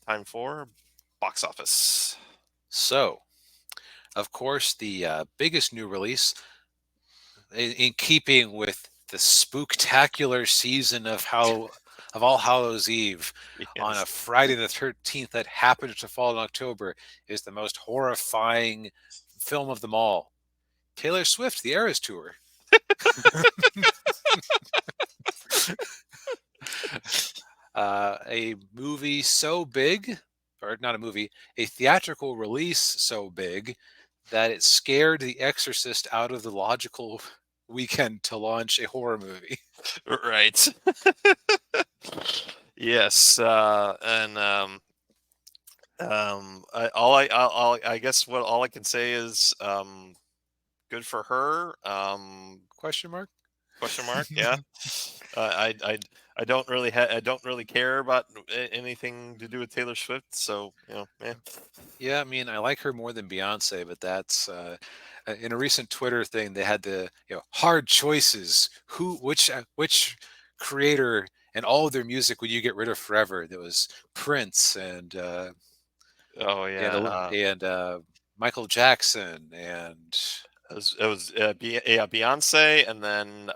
time for box office. So, of course, the biggest new release, in keeping with the spooktacular season of All Hallows Eve, on a Yes. Friday the 13th that happened to fall in October, is the most horrifying film of them all. Taylor Swift, The Eras Tour. A movie so big, or not a movie, a theatrical release so big that it scared The Exorcist out of the logical weekend to launch a horror movie. Right. Yes. And I guess what all I can say is good for her. Question mark? Question mark. Yeah. I I don't really care about anything to do with Taylor Swift. So yeah. Yeah, I mean, I like her more than Beyonce, but that's in a recent Twitter thing. They had the hard choices. Which creator and all of their music would you get rid of forever? There was Prince Oh and yeah. a- and Michael Jackson and Yeah, Beyonce and then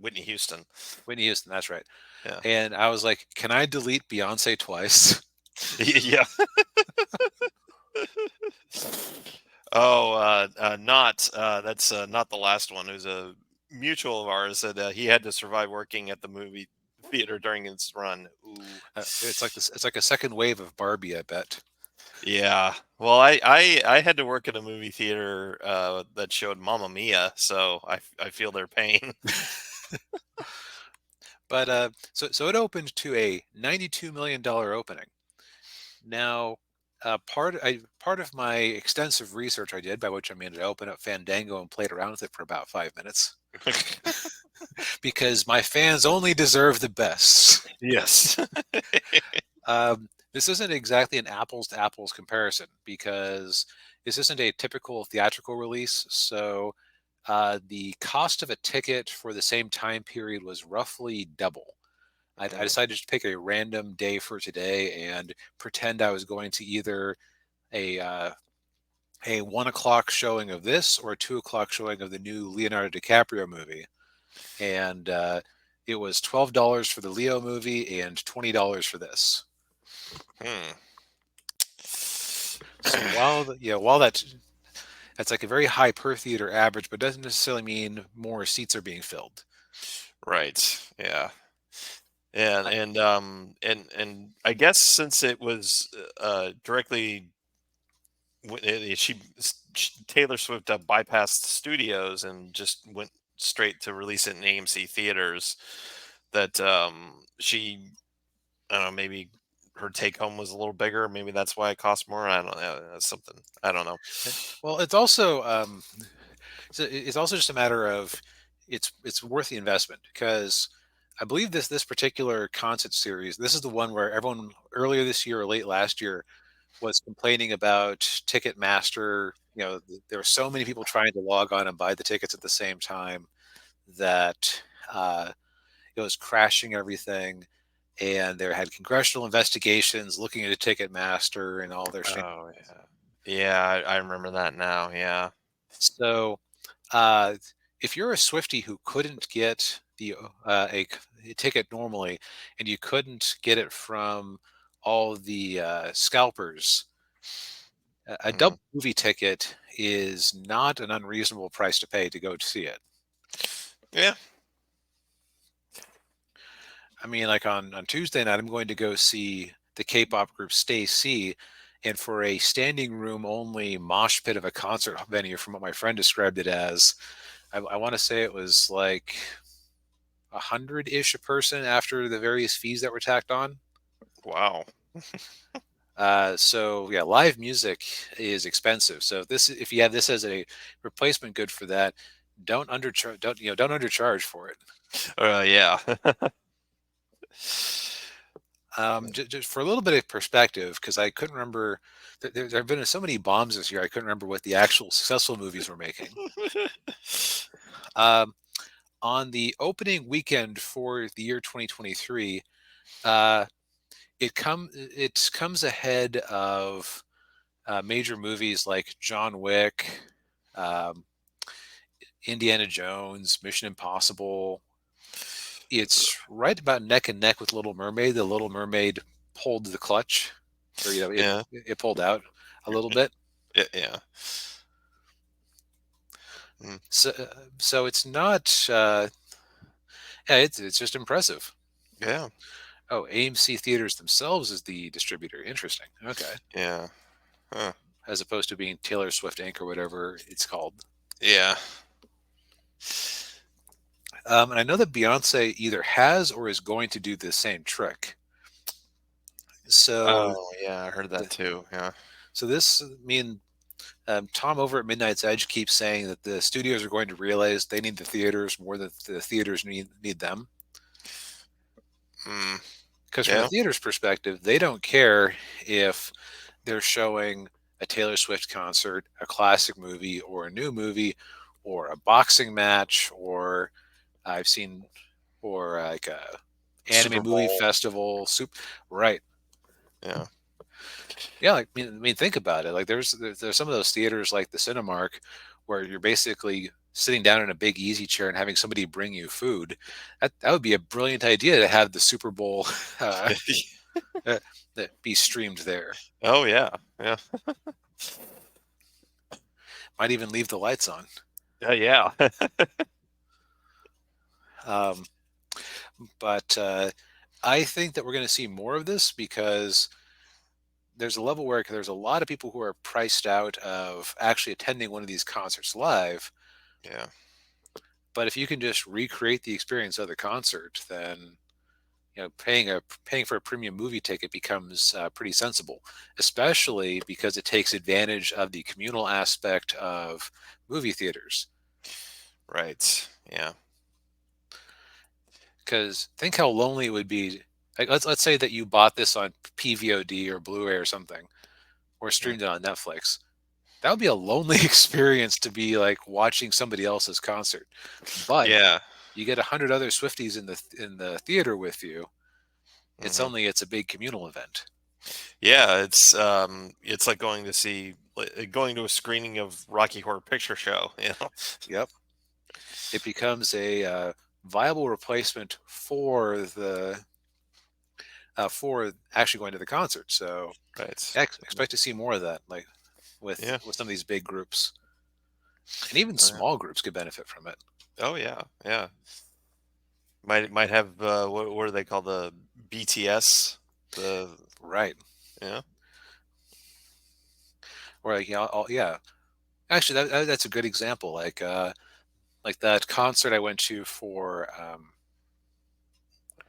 Whitney Houston. Whitney Houston. That's right. Yeah. And I was like, can I delete Beyonce twice? Yeah. Oh, not that's not the last one. Who's a mutual of ours that he had to survive working at the movie theater during his run. Ooh. It's like this. It's like a second wave of Barbie, I bet. Yeah. Well, I had to work at a movie theater that showed Mamma Mia, so I feel their pain. But so it opened to a $92 million opening. Now, part of my extensive research I did, by which I mean I opened up Fandango and played around with it for about 5 minutes, because my fans only deserve the best. Yes. This isn't exactly an apples to apples comparison because this isn't a typical theatrical release. So the cost of a ticket for the same time period was roughly double. I Mm. decided to pick a random day for today and pretend I was going to either a uh, a 1 o'clock showing of this or a 2 o'clock showing of the new Leonardo DiCaprio movie, and it was $12 for the Leo movie and $20 for this. Hmm. So while that's like a very high per theater average, but doesn't necessarily mean more seats are being filled. Right. Yeah. And I, and I guess since it was directly Taylor Swift bypassed the studios and just went straight to release it in AMC theaters. That she I don't know, maybe her take home was a little bigger. Maybe that's why it cost more. I don't know. Something I don't know. well, it's also it's also just a matter of it's worth the investment because I believe this particular concert series. This is the one where everyone earlier this year or late last year was complaining about Ticketmaster. There were so many people trying to log on and buy the tickets at the same time that uh, it was crashing everything. And there had congressional investigations looking into Ticketmaster and all their shady. Oh yeah, yeah. I remember that now. Yeah. So, uh, if you're a Swiftie who couldn't get a ticket normally, and you couldn't get it from all the scalpers, a Mm. double movie ticket is not an unreasonable price to pay to go to see it. Yeah. I mean, like on Tuesday night, I'm going to go see the K-pop group Stay C, and for a standing room only mosh pit of a concert venue, from what my friend described it as, I want to say it was like 100-ish a person after the various fees that were tacked on. Wow. So yeah, live music is expensive. So if you have this as a replacement good for that, don't undercharge for it. Yeah. Just for a little bit of perspective, because I couldn't remember. There have been so many bombs this year. I couldn't remember what the actual successful movies were making. Um, on the opening weekend for the year 2023, uh, it comes ahead of major movies like John Wick, um, Indiana Jones, Mission Impossible. It's right about neck and neck with Little Mermaid. The Little Mermaid pulled the clutch, or Yeah. it pulled out a little bit. Yeah. Yeah. Mm, So it's not. Yeah, it's just impressive. yeah. Oh, AMC Theaters themselves is the distributor. Interesting. Okay, Yeah. Huh. as opposed to being Taylor Swift Inc. or whatever it's called. Yeah. And I know that Beyonce either has or is going to do the same trick. So Oh, yeah. I heard that the too. Yeah. so this I mean Tom over at Midnight's Edge keeps saying that the studios are going to realize they need the theaters more than the theaters need them. Mm, Because from the yeah. theater's perspective, they don't care if they're showing a Taylor Swift concert, a classic movie, or a new movie, or a boxing match, or I've seen, or like a anime Super movie Bowl. festival. Soup, right? Yeah. Yeah, like I mean, think about it. Like there's some of those theaters like the Cinemark where you're basically sitting down in a big easy chair and having somebody bring you food. That would be a brilliant idea to have the Super Bowl uh, uh, that be streamed there. Oh, yeah. Yeah. Might even leave the lights on. Yeah. Yeah. Um, but I think that we're going to see more of this because there's a level where there's a lot of people who are priced out of actually attending one of these concerts live. Yeah. But if you can just recreate the experience of the concert, then paying for a premium movie ticket becomes pretty sensible, especially because it takes advantage of the communal aspect of movie theaters. Right. Yeah. Because think how lonely it would be. Like, let's say that you bought this on PVOD or Blu-ray or something, or Mm. streamed it on Netflix. That would be a lonely experience to be like watching somebody else's concert. But Yeah. you get 100 other Swifties in the theater with you. Hmm. It's a big communal event. Yeah. It's like going to a screening of Rocky Horror Picture Show. You know. Yep. It becomes a viable replacement for actually going to the concert. So Right. expect to see more of that, like Yeah. with some of these big groups, and even Oh, yeah. small groups could benefit from it. Oh, yeah. Yeah. Might have what do they call the BTS? The Right. Yeah. Or like yeah. Actually, that's a good example. Like that concert I went to for uh,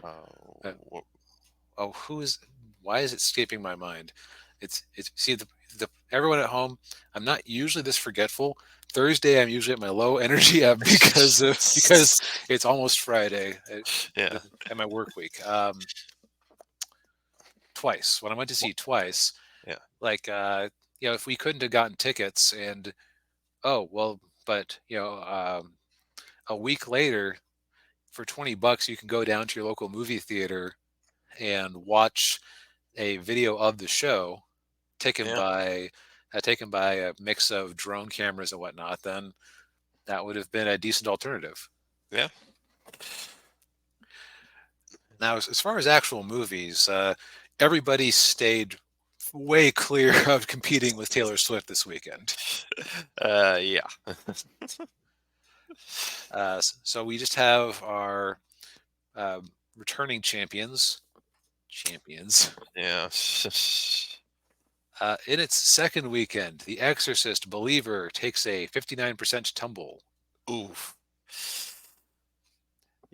Uh, oh who is why is it escaping my mind? It's see the everyone at home. I'm not usually this forgetful. Thursday I'm usually at my low energy because it's almost Friday yeah. at my work week. Twice when I went to Well, see Twice, yeah. like if we couldn't have gotten tickets and oh well, but a week later for $20 you can go down to your local movie theater and watch a video of the show taken Yeah. by taken by a mix of drone cameras and whatnot, then that would have been a decent alternative. Yeah. Now, as far as actual movies, everybody stayed way clear of competing with Taylor Swift this weekend. Yeah. So we just have our returning champions. Yeah. In its second weekend, The Exorcist Believer takes a 59% tumble. Oof.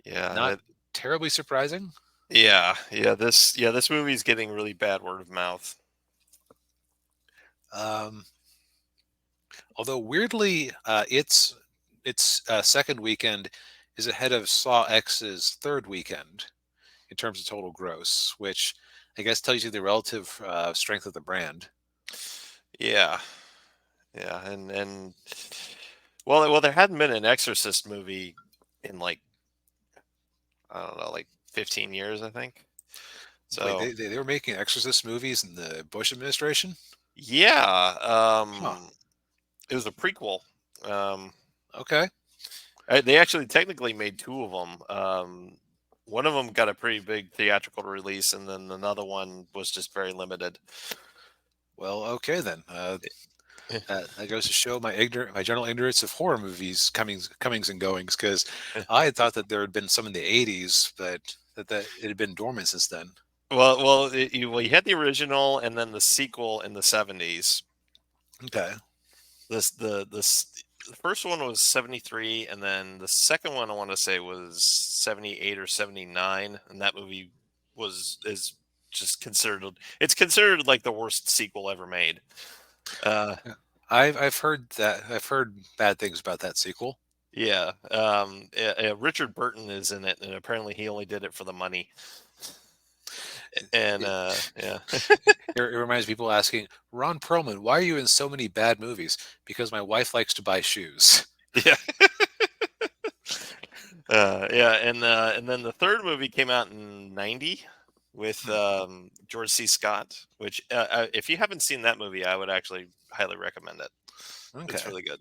Yeah. Not terribly surprising. Yeah. This movie's getting really bad word of mouth. Um, Although weirdly, its second weekend is ahead of Saw X's third weekend in terms of total gross, which I guess tells you the relative strength of the brand. Yeah. Yeah. And well, there hadn't been an Exorcist movie in like I don't know, like 15 years, I think. Wait, So they were making Exorcist movies in the Bush administration? yeah, Huh. it was a prequel. Um, Okay. they actually technically made two of them. One of them got a pretty big theatrical release, and then another one was just very limited. Well, okay then. That goes to show my general ignorance of horror movies comings and goings. Because I had thought that there had been some in the '80s, but that it had been dormant since then. Well, you had the original, and then the sequel in the '70s. Okay. This the first one was '73, and then the second one I want to say was '78 or '79, and that movie is just considered it's considered like the worst sequel ever made. Uh, Yeah. I've heard that I've heard bad things about that sequel. yeah, Richard Burton is in it, and apparently he only did it for the money. And It, yeah, it reminds people asking Ron Perlman, "Why are you in so many bad movies?" Because my wife likes to buy shoes. yeah, yeah, and then the third movie came out in '90 with Hmm. George C. Scott. Which, if you haven't seen that movie, I would actually highly recommend it. It's Okay. really good.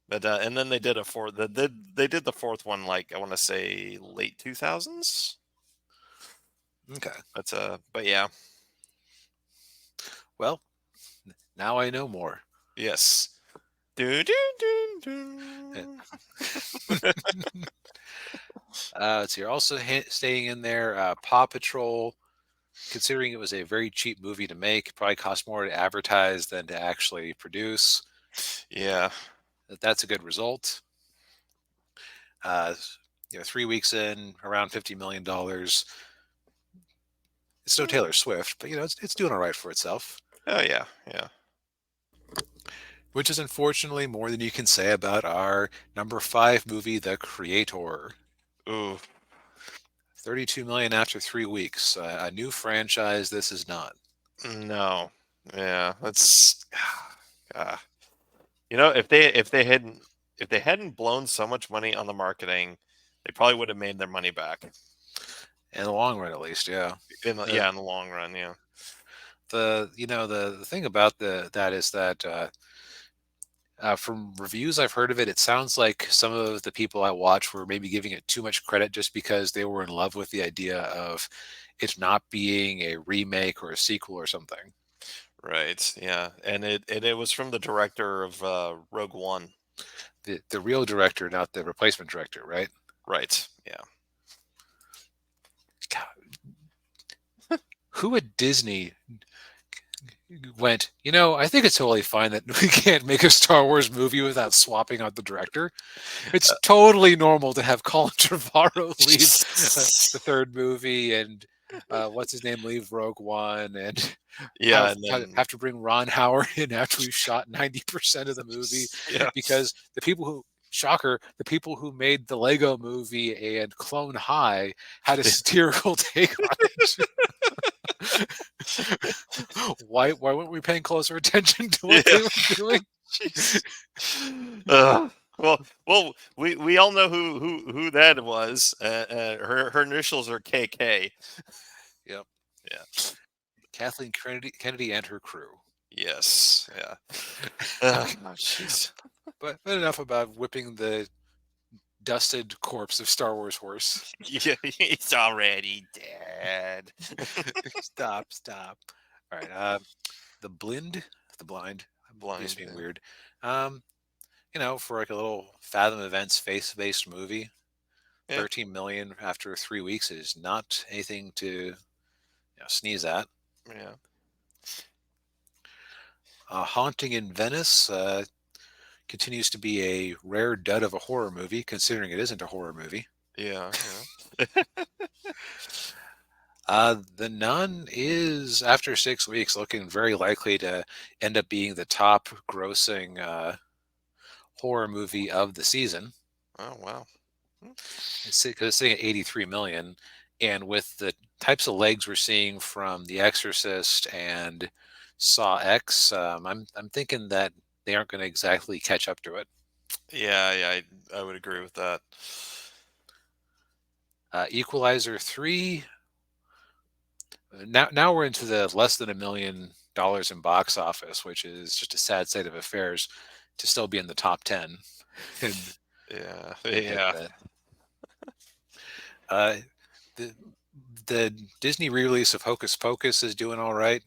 But and then they did a fourth. They did the fourth one like I want to say late 2000s. Okay. But yeah, Well, now I know more. yes. Do, do, do, Yeah. do. So you're also staying in there. Paw Patrol, considering it was a very cheap movie to make, probably cost more to advertise than to actually produce. Yeah. That's a good result. Uh, 3 weeks in, around $50 million. It's no Taylor Swift, but it's doing all right for itself, Oh yeah. Yeah. which is unfortunately more than you can say about our number five movie, The Creator. Ooh. 32 million after 3 weeks. A new franchise. This is not. No. Yeah. That's. Ah. If they hadn't blown so much money on the marketing, they probably would have made their money back In the long run, at least, yeah. Uh, in the long run. Yeah. the thing about that is that from reviews I've heard of it, it sounds like some of the people I watch were maybe giving it too much credit just because they were in love with the idea of it not being a remake or a sequel or something. Right. Yeah. And it was from the director of Rogue One. The real director, not the replacement director, right? Right. Yeah. God, who at Disney went, I think it's totally fine that we can't make a Star Wars movie without swapping out the director. It's totally normal to have Colin Trevorrow leave the third movie and what's his name leave Rogue One and Yeah. And then have to bring Ron Howard in after we've shot 90% of the movie yeah. because the people who shocker the people who made the Lego movie and Clone High had a satirical take on it. Why weren't we paying closer attention to what Yeah. they were doing? Jeez. Well, we all know who that was. Her initials are KK. Yep. Yeah. Kathleen Kennedy and her crew. Yes. Yeah. Okay, Jeez. but enough about whipping the dusted corpse of Star Wars horse. Yeah, he's already dead. Stop. All right. The blind. Just Blind. being Yeah. weird. Um, for like a little Fathom Events face-based movie, Yeah. 13 million after 3 weeks is not anything to sneeze at. Yeah. Haunting in Venice continues to be a rare dud of a horror movie, considering it isn't a horror movie. Yeah. The Nun is, after 6 weeks, looking very likely to end up being the top grossing horror movie of the season. Oh wow. Hmm. It's sitting at 83 million. And with the types of legs we're seeing from The Exorcist and Saw X, I'm thinking that they aren't going to exactly catch up to it. Yeah. Yeah. I would agree with that. Equalizer 3 Now we're into the less than $1 million in box office, which is just a sad state of affairs to still be in the top 10 and Yeah, and hit yeah, that. Uh, the the Disney re-release of Hocus Pocus is doing all right,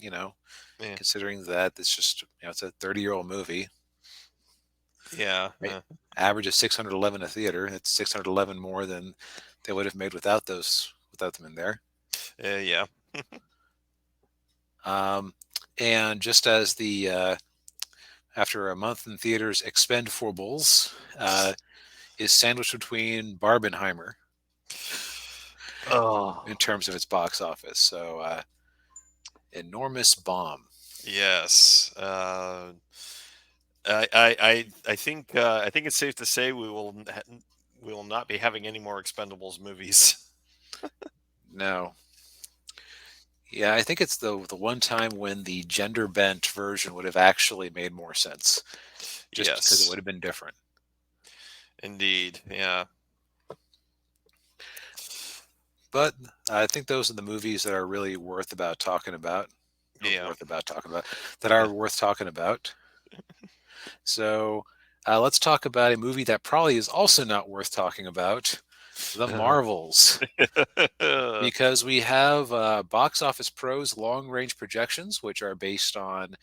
yeah, considering that it's just it's a 30-year-old movie. yeah, Right? Average of 611 a theater. That's 611 more than they would have made without them in there. yeah. Um, and just as the after a month in theaters, Expendables is sandwiched between Barbenheimer in Oh, terms of its box office. So enormous bomb. yes. I think it's safe to say we will not be having any more Expendables movies. No. Yeah, I think it's the one time when the gender bent version would have actually made more sense, just because it would Yes, have been different. indeed. Yeah, But I think those are the movies that are really worth about talking about, or yeah. worth about talking about, that are worth talking about. So let's talk about a movie that probably is also not worth talking about, The Marvels, because we have Box Office Pro's long range projections, which are based on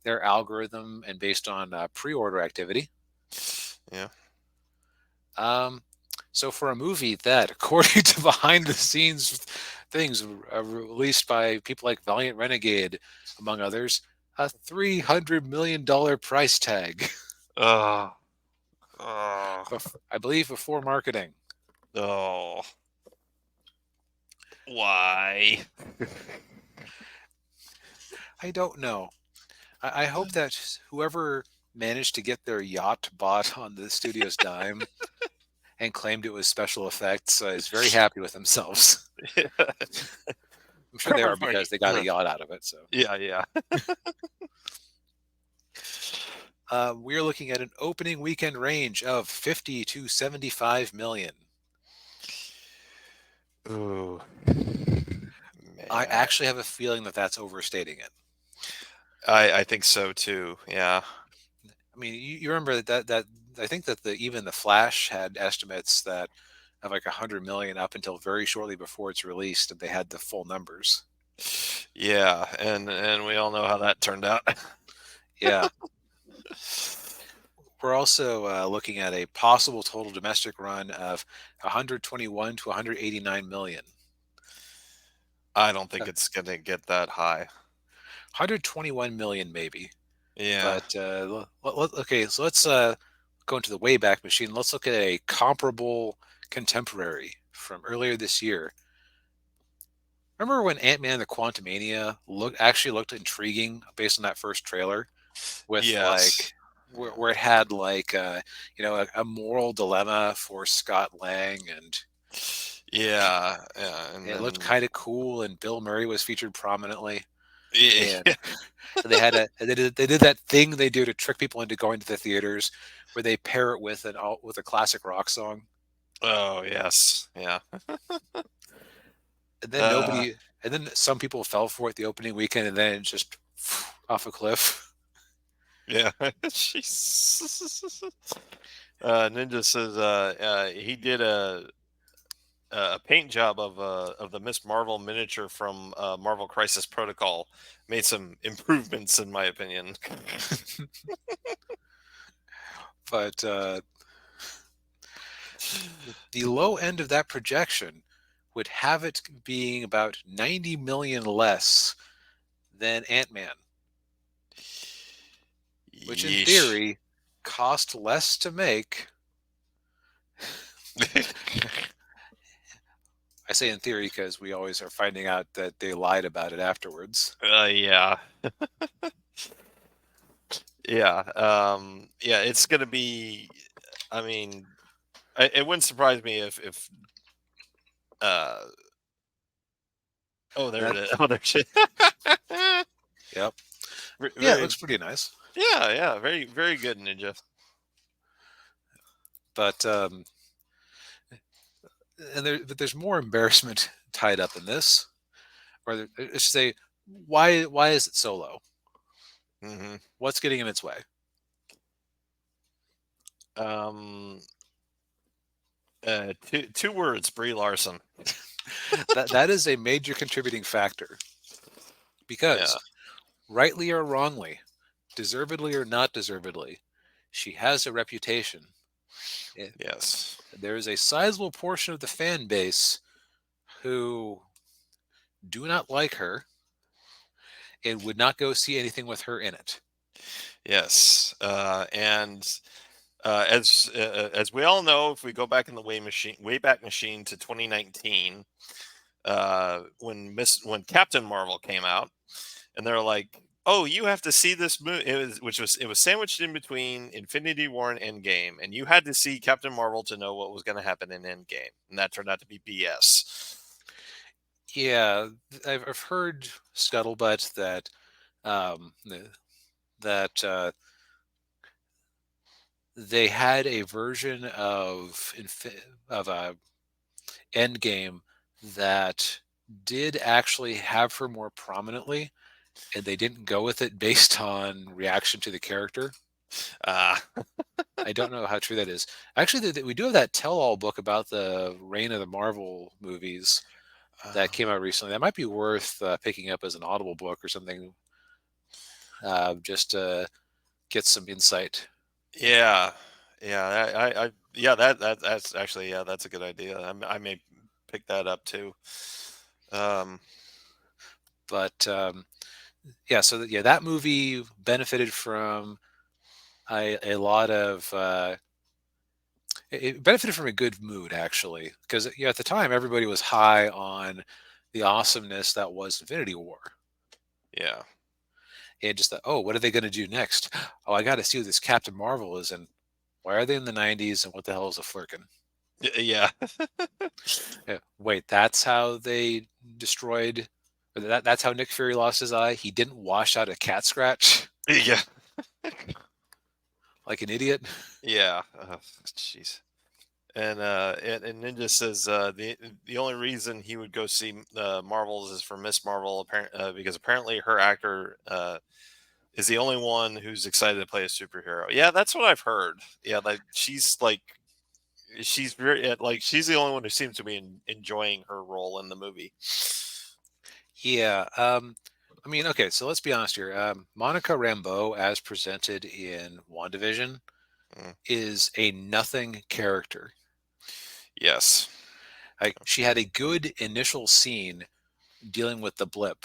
their algorithm and based on pre order activity. Yeah. Um, so for a movie that, according to behind the scenes things released by people like Valiant Renegade, among others, a $300 million price tag, Oh, oh, I believe, before marketing. oh. Why? I don't know. I hope that whoever managed to get their yacht bought on the studio's dime and claimed it was special effects is very happy with themselves. I'm sure they are because they got a yacht out of it. So Yeah, yeah. we are looking at an opening weekend range of 50 to 75 million. Ooh, I man. actually have a feeling that that's overstating it. I think so too. Yeah. I mean, you remember that I think that the even the Flash had estimates that of like 100 million up until very shortly before it's released, and they had the full numbers. Yeah, and we all know how that turned out. Yeah, we're also looking at a possible total domestic run of 121 to 189 million. I don't think Uh, it's gonna get that high. 121 million maybe, Yeah. but okay, so let's go into the Wayback Machine. Let's look at a comparable contemporary from earlier this year. Remember when Ant-Man and the Quantumania actually looked intriguing based on that first trailer with Yes. like where it had like a moral dilemma for Scott Lang, and Yeah. Yeah. And it looked then kind of cool, and Bill Murray was featured prominently, and yeah. they did that thing they do to trick people into going to the theaters where they pair it with with a classic rock song, Oh yes. Yeah. and then Uh nobody and then some people fell for it the opening weekend, and then it just off a cliff. yeah. Jesus. Ninja says he did a paint job of the Miss Marvel miniature from Marvel Crisis Protocol. Made some improvements in my opinion. But the low end of that projection would have it being about 90 million less than Ant-Man, which in Yeesh. theory cost less to make. I say in theory because we always are finding out that they lied about it afterwards. Yeah. Yeah. Yeah, it's gonna be. I mean, it wouldn't surprise me if. Uh, oh, there it That is. Oh, there she. Yep. Yeah, it Very. looks pretty nice. Yeah, yeah. Very, very good, Ninja. But but there's more embarrassment tied up in this. or let's say, why is it so low? Hmm. What's getting in its way? Um, two words: Brie Larson. That is a major contributing factor Yeah. because, rightly or wrongly, deservedly or not deservedly, she has a reputation. Eh, Yes. There is a sizable portion of the fan base who do not like her and would not go see anything with her in it. Yes. And as we all know, if we go back in the way back machine to 2019, when Captain Marvel came out, and they're like, "Oh, you have to see this movie." It was sandwiched in between Infinity War and Endgame, and you had to see Captain Marvel to know what was going to happen in Endgame, and that turned out to be BS. Yeah, I've heard scuttlebutt that um, th- that they had a version of Endgame that did actually have her more prominently, and they didn't go with it based on reaction to the character. Uh, I don't know how true that is. Actually, we do have that tell-all book about the reign of the Marvel movies that uh, came out recently. That might be worth picking up as an Audible book or something, just to get some insight. yeah, yeah, yeah, that's actually, yeah, that's a good idea. I may pick that up too. Um, But yeah, so yeah, that movie benefited from a lot of it benefited from a good mood actually, because yeah, at the time everybody was high on the awesomeness that was Infinity War. yeah, And just thought, oh, what are they going to do next? Oh, I got to see what this Captain Marvel is, and why are they in the '90s, and what the hell is a flirkin? yeah, Yeah, wait, that's how they destroyed, or that's how Nick Fury lost his eye. He didn't wash out a cat scratch yeah, like an idiot. yeah. Jeez. And Ninja says the only reason he would go see Marvels is for Miss Marvel, because apparently her actor is the only one who's excited to play a superhero. Yeah, that's what I've heard. Yeah, like she's very like she's the only one who seems to be enjoying her role in the movie. Yeah. I mean, okay, so let's be honest here. Monica Rambeau, as presented in WandaVision, Mm, is a nothing character. yes. Like, she had a good initial scene dealing with the blip,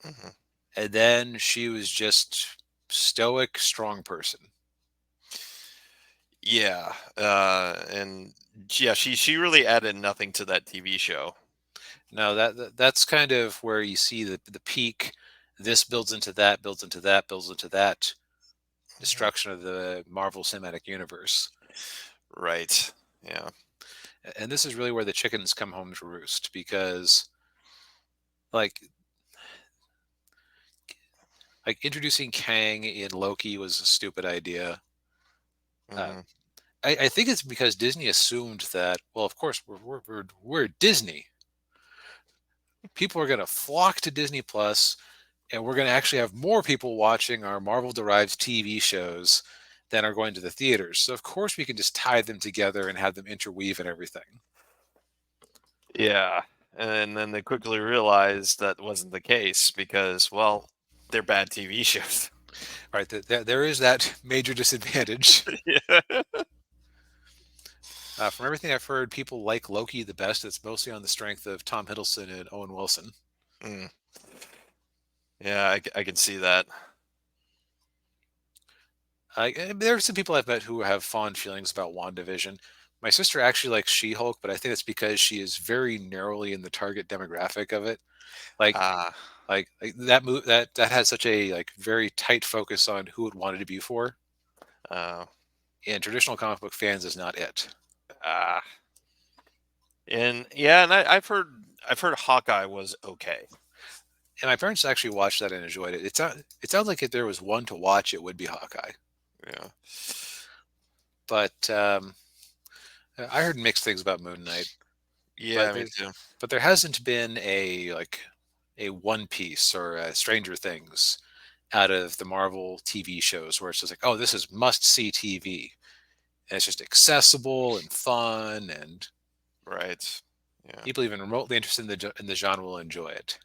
Hmm. and then she was just stoic, strong person. Yeah, and yeah, she really added nothing to that TV show. Now that's kind of where you see the peak. This builds into that, builds into that, builds into that Mhm. destruction of the Marvel Cinematic Universe. Right. Yeah. And this is really where the chickens come home to roost because, like, introducing Kang in Loki was a stupid idea. Uh, Hmm. I think it's because Disney assumed that, well, of course, we're Disney. People are going to flock to Disney Plus, and we're going to actually have more people watching our Marvel derived TV shows than are going to the theaters. So, of course, we can just tie them together and have them interweave and everything. Yeah. And then they quickly realized that wasn't the case because, well, they're bad TV shows. All right, there is that major disadvantage. Yeah. From everything I've heard, people like Loki the best. It's mostly on the strength of Tom Hiddleston and Owen Wilson. Mm. Yeah, I can see that. There are some people I've met who have fond feelings about WandaVision. My sister actually likes She-Hulk, but I think it's because she is very narrowly in the target demographic of it. Like, Ah, that move that has such a very tight focus on who it wanted to be for, uh, and traditional comic book fans is not it. ah, and yeah, and I've heard Hawkeye was okay. And my parents actually watched that and enjoyed it. It sounds like if there was one to watch, it would be Hawkeye. Yeah, But I heard mixed things about Moon Knight. But yeah, me there, too. but there hasn't been a a One Piece or a Stranger Things out of the Marvel TV shows, where it's just like, oh, this is must see TV, and it's just accessible and fun, and Right. Yeah. people even remotely interested in the genre will enjoy it.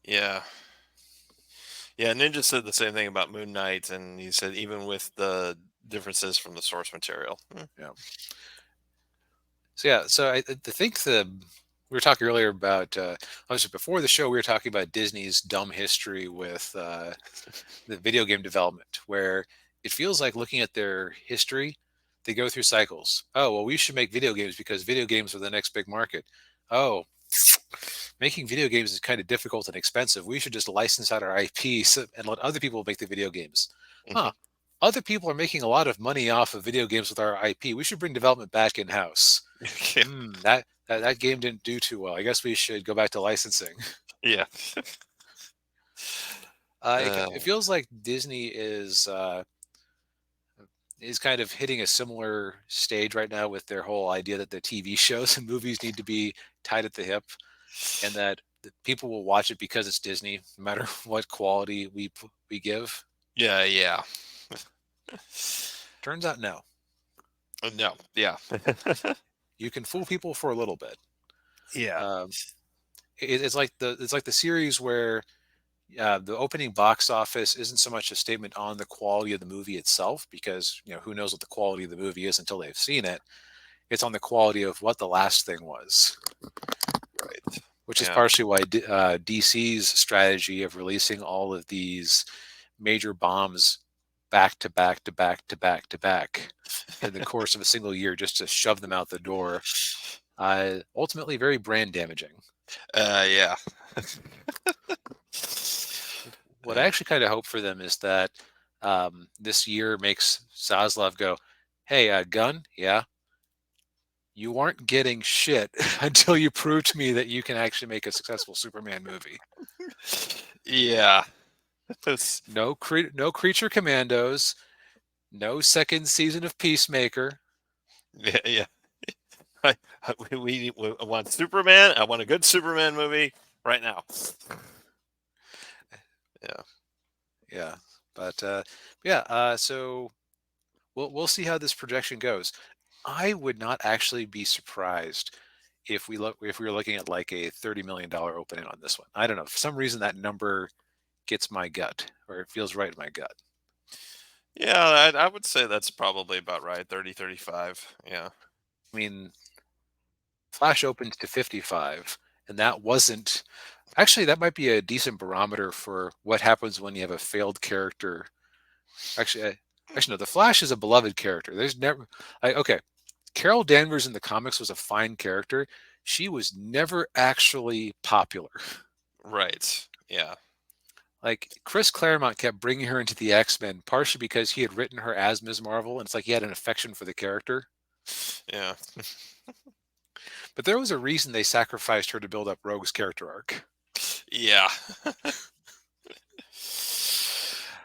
Yeah. Yeah. Ninja said the same thing about Moon Knight, and he said even with the differences from the source material. Hmm. Yeah. So yeah, so I think the we were talking earlier about obviously before the show we were talking about Disney's dumb history with the video game development, where it feels like looking at their history, they go through cycles. Oh well, we should make video games because video games are the next big market. Oh, making video games is kind of difficult and expensive. We should just license out our IP and let other people make the video games. Hmm. Huh. Other people are making a lot of money off of video games with our IP. We should bring development back in house. Yeah. That game didn't do too well. I guess we should go back to licensing. Yeah. It feels like Disney is kind of hitting a similar stage right now with their whole idea that the TV shows and movies need to be tied at the hip, and that people will watch it because it's Disney, no matter what quality we give. Yeah. Yeah. Turns out, no. No. Yeah. You can fool people for a little bit. Yeah. Um, it's like the series where the opening box office isn't so much a statement on the quality of the movie itself, because who knows what the quality of the movie is until they've seen it. It's on the quality of what the last thing was, Right. which is Yeah. partially why DC's strategy of releasing all of these major bombs back to back to back to back to back in the course of a single year, just to shove them out the door, ultimately very brand damaging. Yeah. What I actually kind of hope for them is that this year makes Zaslav go, "Hey, gun, yeah, you aren't getting shit until you prove to me that you can actually make a successful Superman movie. Yeah. That's- No Creature Commandos, no second season of Peacemaker. yeah. Yeah. We want Superman. I want a good Superman movie right now. Yeah. Yeah, but yeah, so we'll see how this projection goes. I would not actually be surprised if we were looking at like a $30 million opening on this one. I don't know. For some reason, that number gets my gut, or it feels right in my gut. Yeah. I would say that's probably about right. 30, 35. Yeah. I mean, Flash opened to 55, and that wasn't actually that might be a decent barometer for what happens when you have a failed character. Actually, actually no, the Flash is a beloved character. There's never okay. Carol Danvers in the comics was a fine character. She was never actually popular. Right. Yeah. Like Chris Claremont kept bringing her into the X-Men, partially because he had written her as Ms. Marvel, and it's like he had an affection for the character. Yeah. But there was a reason they sacrificed her to build up Rogue's character arc. Yeah.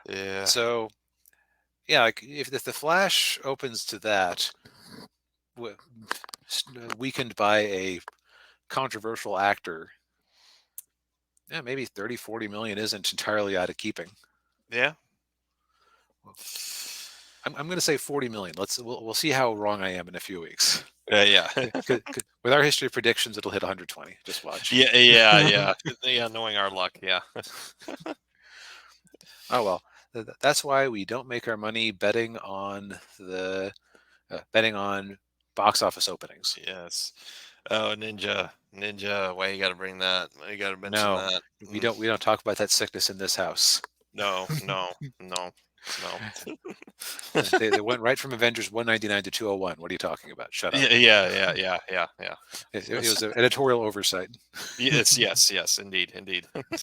Yeah. So yeah, like if the Flash opens to that, weakened by a controversial actor, yeah, maybe 30, 40 million isn't entirely out of keeping. Yeah. I'm going to say 40 million. We'll see how wrong I am in a few weeks. Yeah. With our history of predictions, it'll hit 120. Just watch. Yeah. Yeah. Yeah. Yeah. Knowing our luck. Yeah. Oh well, that's why we don't make our money betting on box office openings. Yes. Oh, Ninja. Why you got to bring that? Why you got to mention No, that? we Mm, don't talk about that sickness in this house. no. No. No. No. They went right from Avengers 199 to 201. What are you talking about? Shut up. Yeah. Yeah. Yeah. Yeah. Yeah. Yeah. It was an editorial oversight. Yes. Yes. Yes. Indeed. Indeed.